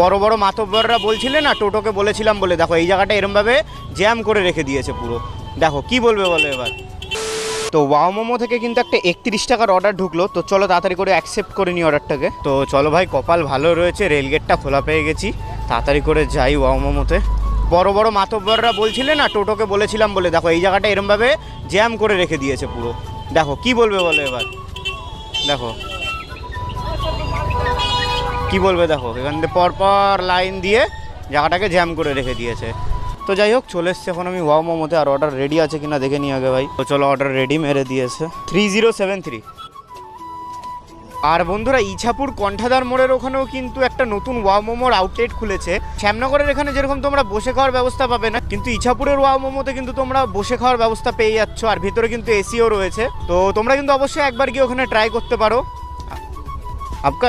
বড় বড় মাতব্বররা বলছিলে না টোটোকে বলেছিলাম বলে, দেখো এই জায়গাটা এরমভাবে জ্যাম করে রেখে দিয়েছে পুরো। দেখো কি বলবে বলো এবার। তো ওয়াও মোমো থেকে কিন্তু একটা 31 টাকার অর্ডার ঢুকলো, তো চলো তাড়াতাড়ি করে অ্যাকসেপ্ট করে নিই অর্ডারটাকে। তো চলো ভাই, কপাল ভালো রয়েছে, রেলগেটটা খোলা পেয়ে গেছি, তাড়াতাড়ি করে যাই ওয়াও মোমোতে। বড় বড় মাতব্বররা বলছিলে না টোটোকে বলেছিলাম বলে, দেখো এই জায়গাটা এরমভাবে জ্যাম করে রেখে দিয়েছে পুরো। দেখো কি বলবে বলো এবার। দেখো কি বলবে, দেখো এখান থেকে পরপর লাইন দিয়ে জায়গাটাকে জ্যাম করে রেখে দিয়েছে। তো যাই হোক, চলে এসছে এখন আমি ওয়াও মোমোতে, আর অর্ডার রেডি আছে কিনা দেখে নিই আগে ভাই। তো চলো, অর্ডার রেডি মেরে দিয়েছে 3073। আর বন্ধুরা, ইছাপুর কণ্ঠাদার মোড়ের ওখানেও কিন্তু একটা নতুন ওয়াও মোমোর আউটলেট খুলেছে। শ্যামনগরের এখানে যেরকম তোমরা বসে খাওয়ার ব্যবস্থা পাবে না, কিন্তু ইছাপুরের ওয়াও মোমোতে কিন্তু তোমরা বসে খাওয়ার ব্যবস্থা পেয়ে যাচ্ছ, আর ভিতরে কিন্তু এসিও রয়েছে। তো তোমরা কিন্তু অবশ্যই একবার গিয়ে ওখানে ট্রাই করতে পারো। আপকা